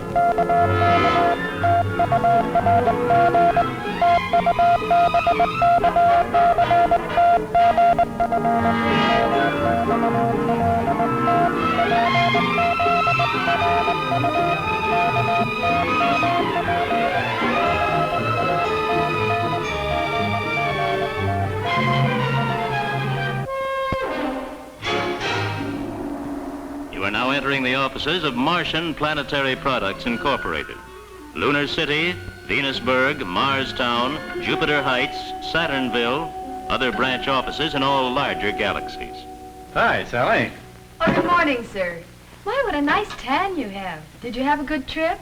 You are now entering the offices of Martian Planetary Products Incorporated. Lunar City, Venusburg, Marstown, Jupiter Heights, Saturnville, other branch offices in all larger galaxies. Hi, Sally. Oh, good morning, sir. Why, what a nice tan you have. Did you have a good trip?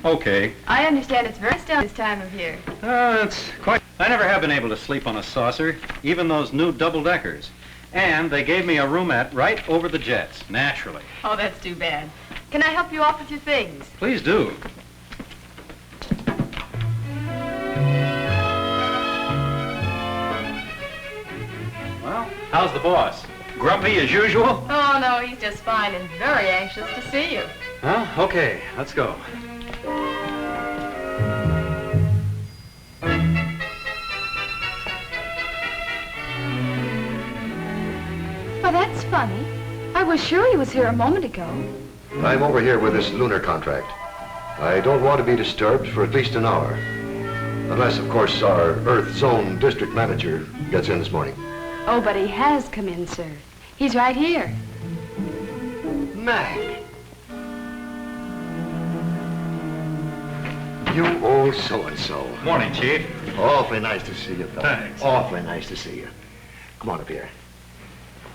Okay. I understand it's very still this time of year. It's quite... I never have been able to sleep on a saucer, even those new double-deckers. And they gave me a roomette right over the jets, naturally. Oh, that's too bad. Can I help you off with your things? Please do. Well, how's the boss? Grumpy as usual? Oh, no, he's just fine and very anxious to see you. Huh? Okay, let's go. Well, that's funny. I was sure he was here a moment ago. I'm over here with this lunar contract. I don't want to be disturbed for at least an hour. Unless, of course, our Earth Zone district manager gets in this morning. Oh, but he has come in, sir. He's right here. Mac. You old so-and-so. Morning, Chief. Awfully nice to see you, fella. Thanks. Awfully nice to see you. Come on up here.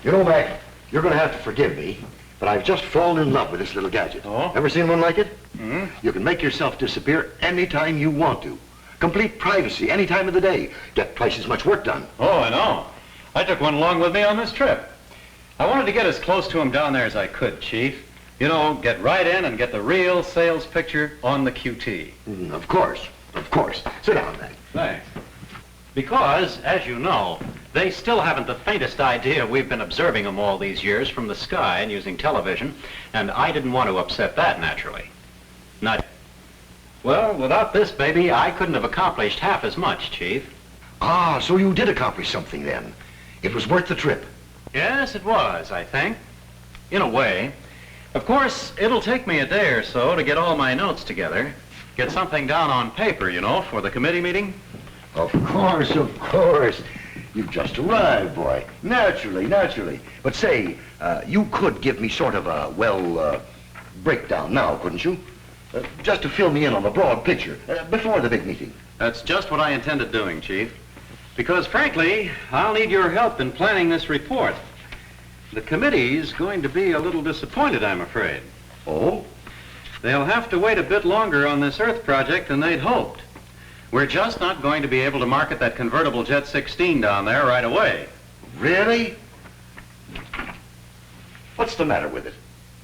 You know, Mac, you're going to have to forgive me, but I've just fallen in love with this little gadget. Oh? Ever seen one like it? Hmm? You can make yourself disappear anytime you want to. Complete privacy any time of the day. Get twice as much work done. Oh, I know. I took one along with me on this trip. I wanted to get as close to him down there as I could, Chief. You know, get right in and get the real sales picture on the QT. Of course. Of course. Sit down, Mac. Thanks. Because, as you know, they still haven't the faintest idea we've been observing them all these years from the sky and using television, and I didn't want to upset that, naturally. Not... Well, without this baby, I couldn't have accomplished half as much, Chief. Ah, so you did accomplish something then. It was worth the trip. Yes, it was, I think. In a way. Of course, it'll take me a day or so to get all my notes together. Get something down on paper, you know, for the committee meeting. Of course, of course. You've just arrived, boy. Naturally, naturally. But say, you could give me sort of a, breakdown now, couldn't you? Just to fill me in on the broad picture, before the big meeting. That's just what I intended doing, Chief. Because, frankly, I'll need your help in planning this report. The committee's going to be a little disappointed, I'm afraid. Oh? They'll have to wait a bit longer on this Earth project than they'd hoped. We're just not going to be able to market that convertible Jet 16 down there right away. Really? What's the matter with it?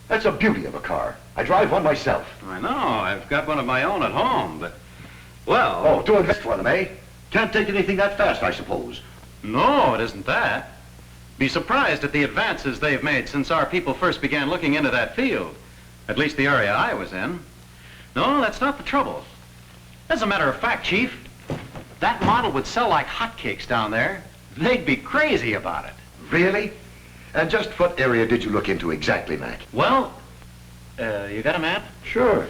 That's a beauty of a car. I drive one myself. I know, I've got one of my own at home, but, well... Oh, too invest for them, eh? Can't take anything that fast, I suppose. No, it isn't that. Be surprised at the advances they've made since our people first began looking into that field. At least the area I was in. No, that's not the trouble. As a matter of fact, Chief, that model would sell like hotcakes down there. They'd be crazy about it. Really? And just what area did you look into exactly, Mac? Well, you got a map? Sure.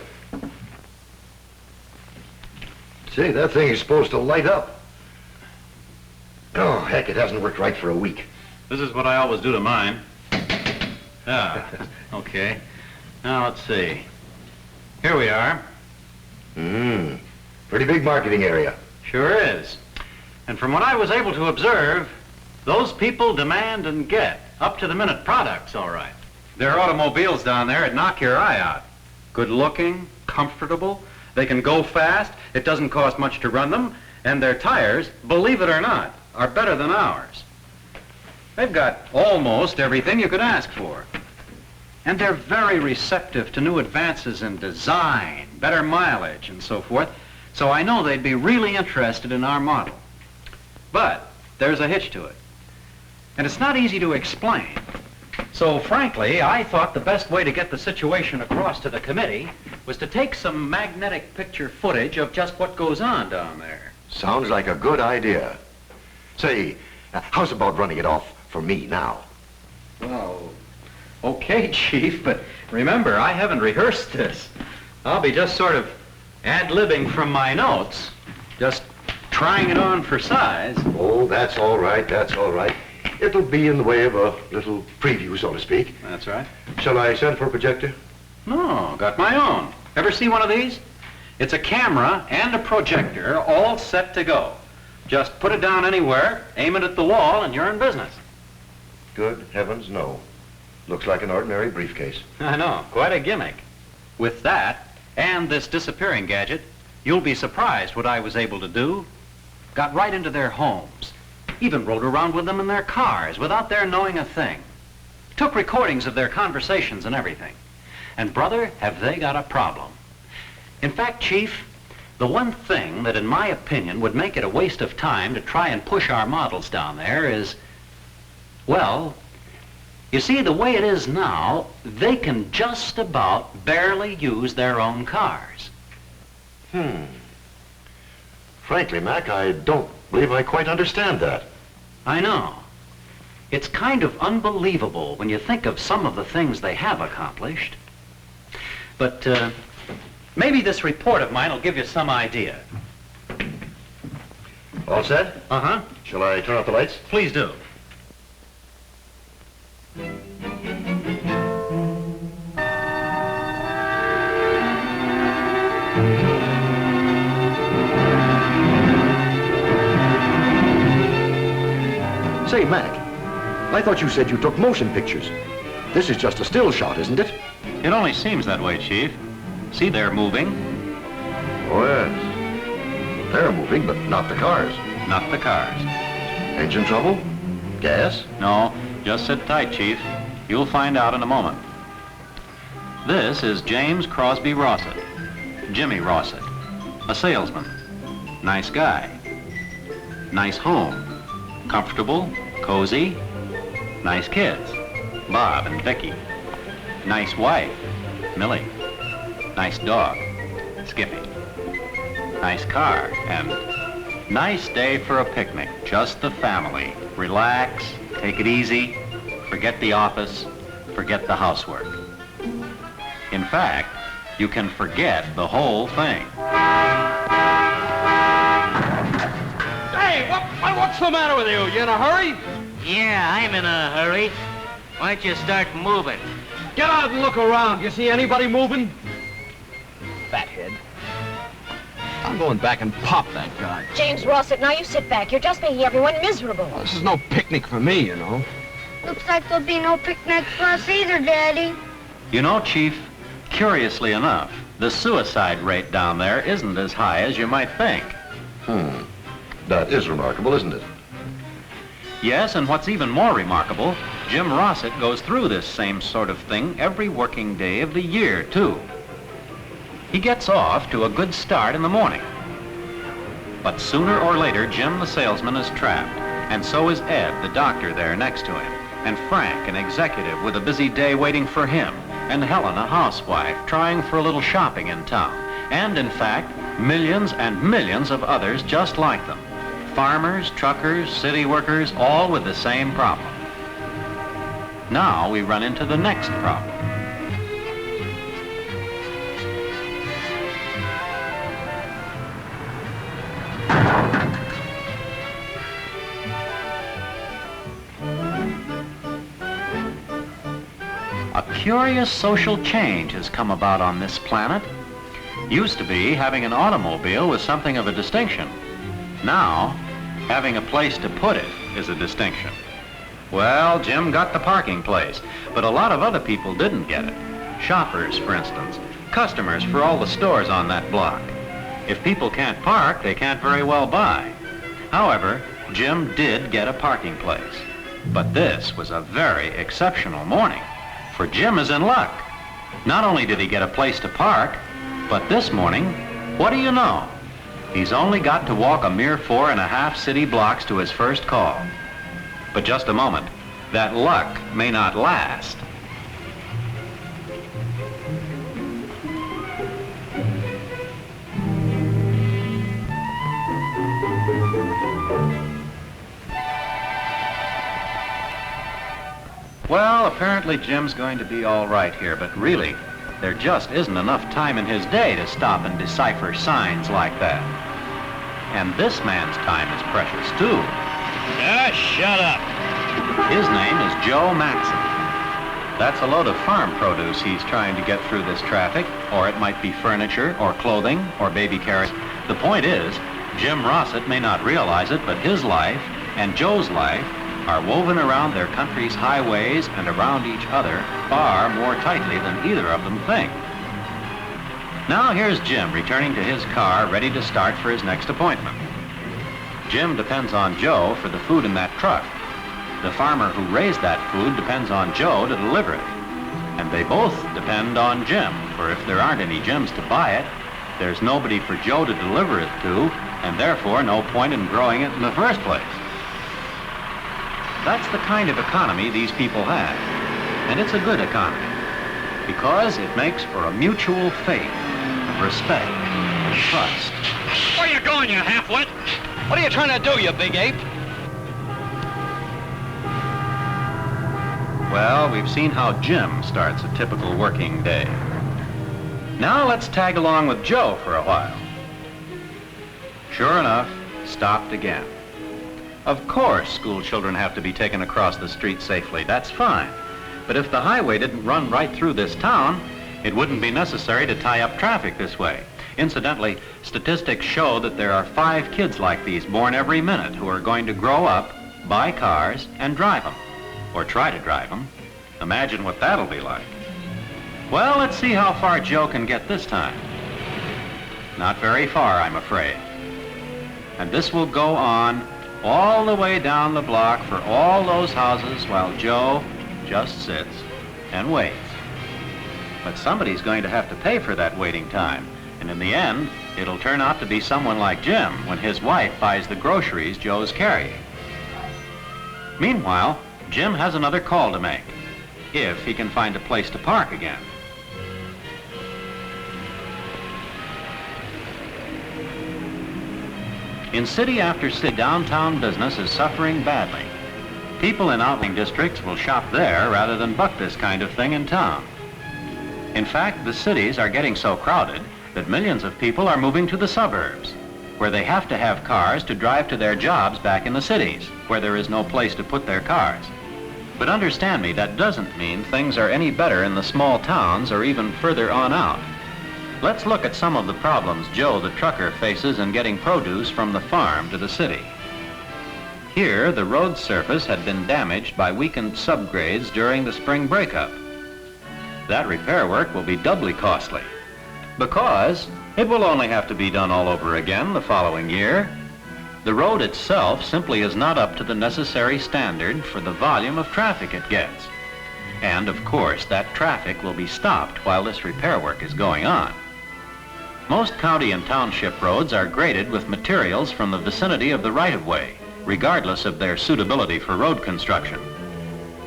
Say, that thing is supposed to light up. Oh, heck, it hasn't worked right for a week. This is what I always do to mine. Ah, okay. Now, let's see. Here we are. Pretty big marketing area. Sure is. And from what I was able to observe, those people demand and get up-to-the-minute products, all right. There are automobiles down there that knock your eye out. Good looking, comfortable, they can go fast, it doesn't cost much to run them, and their tires, believe it or not, are better than ours. They've got almost everything you could ask for. And they're very receptive to new advances in design, better mileage, and so forth, so I know they'd be really interested in our model. But there's a hitch to it. And it's not easy to explain. So frankly, I thought the best way to get the situation across to the committee was to take some magnetic picture footage of just what goes on down there. Sounds like a good idea. Say, how's about running it off for me now? Well, okay, Chief, but remember, I haven't rehearsed this. I'll be just sort of ad-libbing from my notes, just trying it on for size. Oh, that's all right, that's all right. It'll be in the way of a little preview, so to speak. That's right. Shall I send for a projector? No, got my own. Ever see one of these? It's a camera and a projector all set to go. Just put it down anywhere, aim it at the wall, and you're in business. Good heavens, no. Looks like an ordinary briefcase. I know, quite a gimmick. With that, and this disappearing gadget, you'll be surprised what I was able to do. Got right into their homes. Even rode around with them in their cars without their knowing a thing. Took recordings of their conversations and everything. And brother, have they got a problem. In fact, Chief, the one thing that in my opinion would make it a waste of time to try and push our models down there is, well, you see, the way it is now, they can just about barely use their own cars. Frankly, Mac, I don't believe I quite understand that. I know. It's kind of unbelievable when you think of some of the things they have accomplished. But maybe this report of mine will give you some idea. All set? Uh-huh. Shall I turn off the lights? Please do. Say, Mac, I thought you said you took motion pictures. This is just a still shot, isn't it? It only seems that way, Chief. See, they're moving. Oh, yes. They're moving, but not the cars. Not the cars. Engine trouble? Gas? No, just sit tight, Chief. You'll find out in a moment. This is James Crosby Rossett. Jimmy Rossett. A salesman. Nice guy. Nice home. Comfortable, cozy, nice kids, Bob and Vicky. Nice wife, Millie. Nice dog, Skippy. Nice car, and nice day for a picnic, just the family. Relax, take it easy, forget the office, forget the housework. In fact, you can forget the whole thing. What's the matter with you? You in a hurry? Yeah, I'm in a hurry. Why don't you start moving? Get out and look around. You see anybody moving? Fathead. I'm going back and pop that guy. James Rossett, now you sit back. You're just making everyone miserable. Well, this is no picnic for me, you know. Looks like there'll be no picnic for us either, Daddy. You know, Chief, curiously enough, the suicide rate down there isn't as high as you might think. That is remarkable, isn't it? Yes, and what's even more remarkable, Jim Rossett goes through this same sort of thing every working day of the year, too. He gets off to a good start in the morning. But sooner or later, Jim the salesman is trapped, and so is Ed, the doctor there next to him, and Frank, an executive with a busy day waiting for him, and Helen, a housewife, trying for a little shopping in town, and in fact, millions and millions of others just like them. Farmers, truckers, city workers, all with the same problem. Now we run into the next problem. A curious social change has come about on this planet. Used to be having an automobile was something of a distinction. Now, having a place to put it is a distinction. Well, Jim got the parking place, but a lot of other people didn't get it. Shoppers, for instance, customers for all the stores on that block. If people can't park, they can't very well buy. However, Jim did get a parking place. But this was a very exceptional morning, for Jim is in luck. Not only did he get a place to park, but this morning, what do you know? He's only got to walk a mere 4.5 city blocks to his first call. But just a moment. that luck may not last. Well, apparently Jim's going to be all right here, but really, there just isn't enough time in his day to stop and decipher signs like that. And this man's time is precious, too. Shut up. His name is Joe Maxon. That's a load of farm produce he's trying to get through this traffic, or it might be furniture, or clothing, or baby carriage. The point is, Jim Rossett may not realize it, but his life and Joe's life are woven around their country's highways and around each other far more tightly than either of them think. Now here's Jim returning to his car, ready to start for his next appointment. Jim depends on Joe for the food in that truck. The farmer who raised that food depends on Joe to deliver it. And they both depend on Jim, for if there aren't any Jims to buy it, there's nobody for Joe to deliver it to, and therefore no point in growing it in the first place. That's the kind of economy these people have. And it's a good economy, because it makes for a mutual faith, respect, and trust. Where you going, you half-wit? What are you trying to do, you big ape? Well, we've seen how Jim starts a typical working day. Now let's tag along with Joe for a while. Sure enough, stopped again. Of course, school children have to be taken across the street safely. That's fine. But if the highway didn't run right through this town, it wouldn't be necessary to tie up traffic this way. Incidentally, statistics show that there are 5 kids like these born every minute who are going to grow up, buy cars, and drive them. Or try to drive them. Imagine what that'll be like. Well, let's see how far Joe can get this time. Not very far, I'm afraid. And this will go on all the way down the block for all those houses while Joe just sits and waits. But somebody's going to have to pay for that waiting time. And in the end, it'll turn out to be someone like Jim when his wife buys the groceries Joe's carrying. Meanwhile, Jim has another call to make, if he can find a place to park again. In city after city, downtown business is suffering badly. People in outlying districts will shop there rather than buck this kind of thing in town. In fact, the cities are getting so crowded that millions of people are moving to the suburbs, where they have to have cars to drive to their jobs back in the cities, where there is no place to put their cars. But understand me, that doesn't mean things are any better in the small towns or even further on out. Let's look at some of the problems Joe the trucker faces in getting produce from the farm to the city. Here, the road surface had been damaged by weakened subgrades during the spring breakup. That repair work will be doubly costly, because it will only have to be done all over again the following year. The road itself simply is not up to the necessary standard for the volume of traffic it gets. And of course, that traffic will be stopped while this repair work is going on. Most county and township roads are graded with materials from the vicinity of the right-of-way, regardless of their suitability for road construction.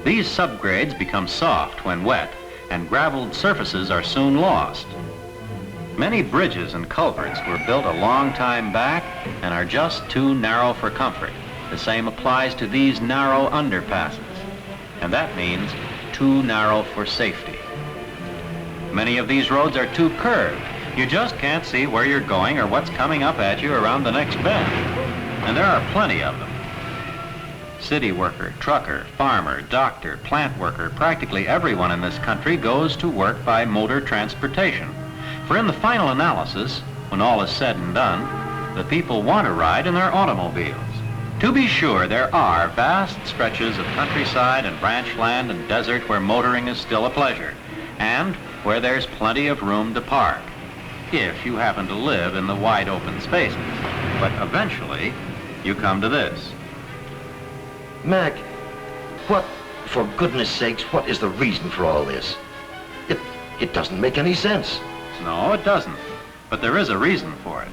These subgrades become soft when wet, and graveled surfaces are soon lost. Many bridges and culverts were built a long time back and are just too narrow for comfort. The same applies to these narrow underpasses, and that means too narrow for safety. Many of these roads are too curved. You just can't see where you're going or what's coming up at you around the next bend. And there are plenty of them. City worker, trucker, farmer, doctor, plant worker, practically everyone in this country goes to work by motor transportation. For in the final analysis, when all is said and done, the people want to ride in their automobiles. To be sure, there are vast stretches of countryside and ranch land and desert where motoring is still a pleasure, and where there's plenty of room to park, if you happen to live in the wide open spaces. But eventually, you come to this. Mac, what, for goodness sakes, what is the reason for all this? It doesn't make any sense. No, it doesn't. But there is a reason for it.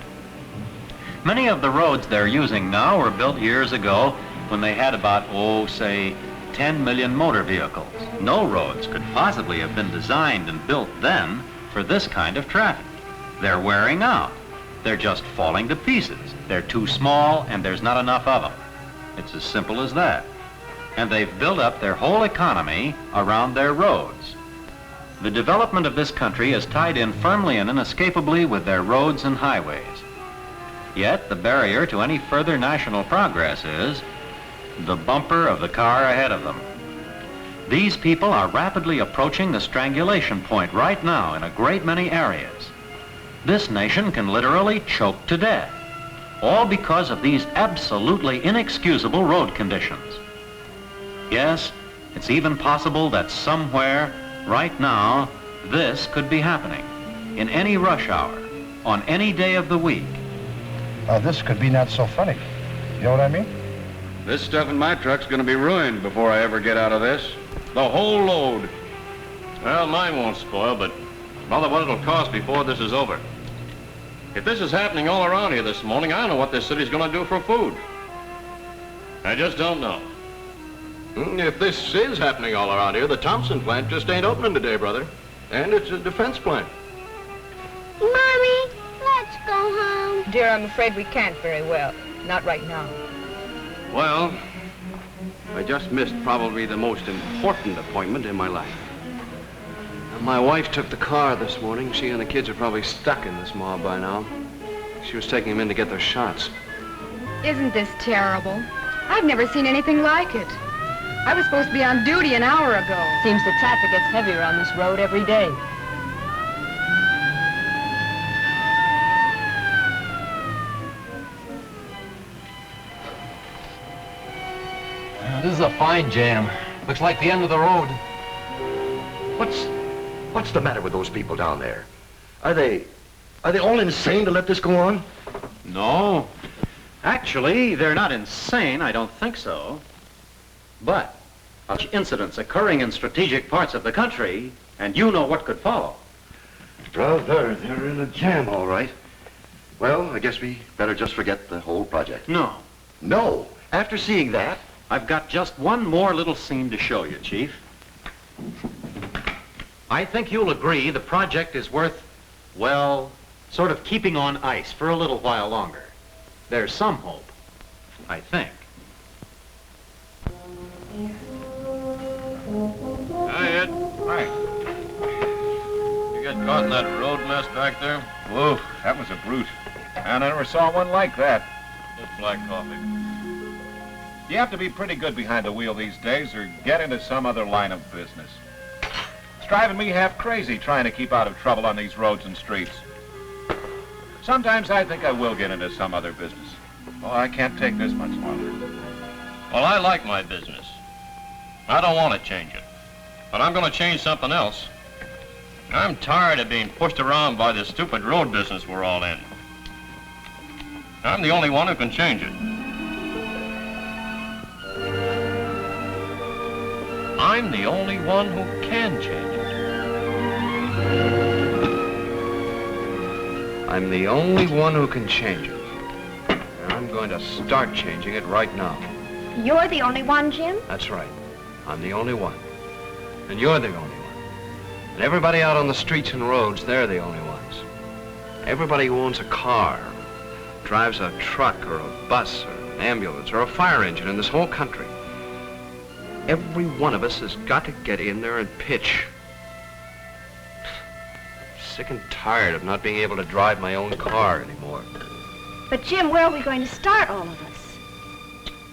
Many of the roads they're using now were built years ago when they had about, say, 10 million motor vehicles. No roads could possibly have been designed and built then for this kind of traffic. They're wearing out. They're just falling to pieces. They're too small and there's not enough of them. It's as simple as that. And they've built up their whole economy around their roads. The development of this country is tied in firmly and inescapably with their roads and highways. Yet the barrier to any further national progress is the bumper of the car ahead of them. These people are rapidly approaching the strangulation point right now in a great many areas. This nation can literally choke to death, all because of these absolutely inexcusable road conditions. Yes, it's even possible that somewhere, right now, this could be happening, in any rush hour, on any day of the week. This could be not so funny. You know what I mean? This stuff in my truck's gonna be ruined before I ever get out of this. The whole load. Well, mine won't spoil, but bother what it'll cost before this is over. If this is happening all around here this morning, I don't know what this city's gonna do for food. I just don't know. If this is happening all around here, the Thompson plant just ain't opening today, brother. And it's a defense plant. Mommy, let's go home. Dear, I'm afraid we can't very well. Not right now. Well, I just missed probably the most important appointment in my life. My wife took the car this morning. She and the kids are probably stuck in this mob by now. She was taking them in to get their shots. Isn't this terrible? I've never seen anything like it. I was supposed to be on duty an hour ago. Seems the traffic gets heavier on this road every day. This is a fine jam. Looks like the end of the road. What's the matter with those people down there? Are they all insane to let this go on? No. Actually, they're not insane, I don't think so. But such incidents occurring in strategic parts of the country, and you know what could follow. Brother, they're in a jam, all right. Well, I guess we better just forget the whole project. No. No? After seeing that? I've got just one more little scene to show you, Chief. I think you'll agree the project is worth, well, sort of keeping on ice for a little while longer. There's some hope, I think. Hi, Ed. Hi. You get caught in that road mess back there? Whoa, that was a brute. And I never saw one like that. Just black coffee. You have to be pretty good behind the wheel these days or get into some other line of business. It's driving me half crazy trying to keep out of trouble on these roads and streets. Sometimes I think I will get into some other business. Oh, I can't take this much longer. Well, I like my business. I don't want to change it. But I'm going to change something else. I'm tired of being pushed around by this stupid road business we're all in. I'm the only one who can change it. I'm the only one who can change it. I'm the only one who can change it. And I'm going to start changing it right now. You're the only one, Jim? That's right. I'm the only one. And you're the only one. And everybody out on the streets and roads, they're the only ones. Everybody who owns a car, drives a truck or a bus or an ambulance or a fire engine in this whole country. Every one of us has got to get in there and pitch. Sick and tired of not being able to drive my own car anymore. But, Jim, where are we going to start, all of us?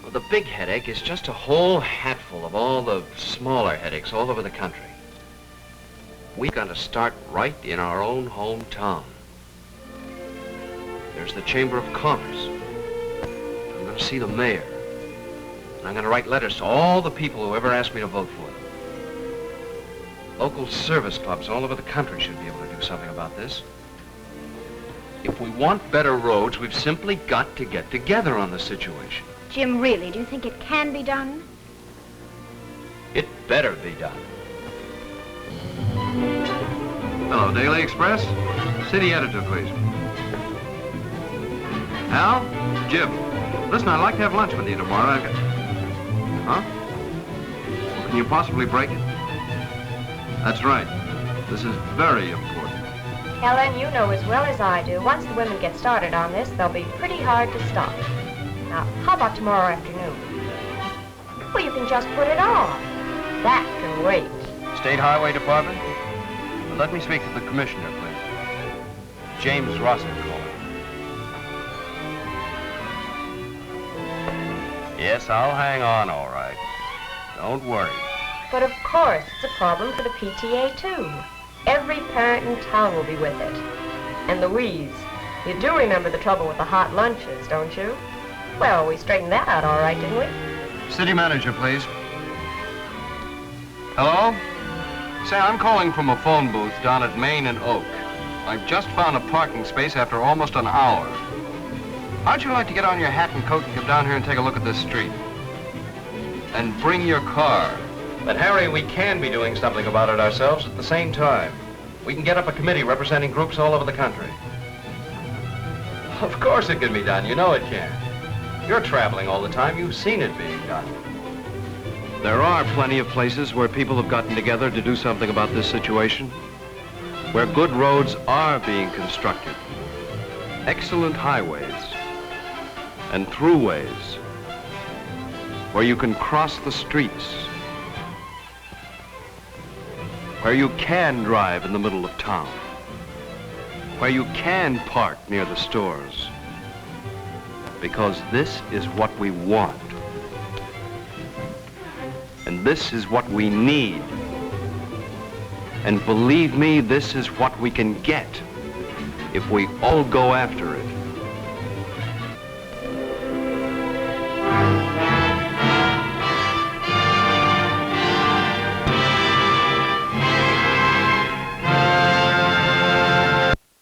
Well, the big headache is just a whole hatful of all the smaller headaches all over the country. We've got to start right in our own hometown. There's the Chamber of Commerce. I'm going to see the mayor. And I'm going to write letters to all the people who ever asked me to vote for them. Local service clubs all over the country should be able to do something about this. If we want better roads, we've simply got to get together on the situation. Jim, really, do you think it can be done? It better be done. Hello, Daily Express. City editor, please. Al? Jim. Listen, I'd like to have lunch with you tomorrow. Huh? can you possibly break it? That's right. This is very important. Helen, you know as well as I do, once the women get started on this, they'll be pretty hard to stop. Now, how about tomorrow afternoon? Well, you can just put it on. That can wait. State Highway Department? Let me speak to the commissioner, please. James Roscoe calling. Yes, I'll hang on all right. Don't worry. But of course, it's a problem for the PTA, too. Every parent in town will be with it. And Louise, you do remember the trouble with the hot lunches, don't you? Well, we straightened that out all right, didn't we? City manager, please. Hello? Say, I'm calling from a phone booth down at Main and Oak. I've just found a parking space after almost an hour. How'd you like to get on your hat and coat and come down here and take a look at this street? And bring your car. But, Harry, we can be doing something about it ourselves at the same time. We can get up a committee representing groups all over the country. Of course it can be done. You know it can. You're traveling all the time. You've seen it being done. There are plenty of places where people have gotten together to do something about this situation, where good roads are being constructed, excellent highways, and throughways, where you can cross the streets, where you can drive in the middle of town, where you can park near the stores, because this is what we want. And this is what we need. And believe me, this is what we can get if we all go after it.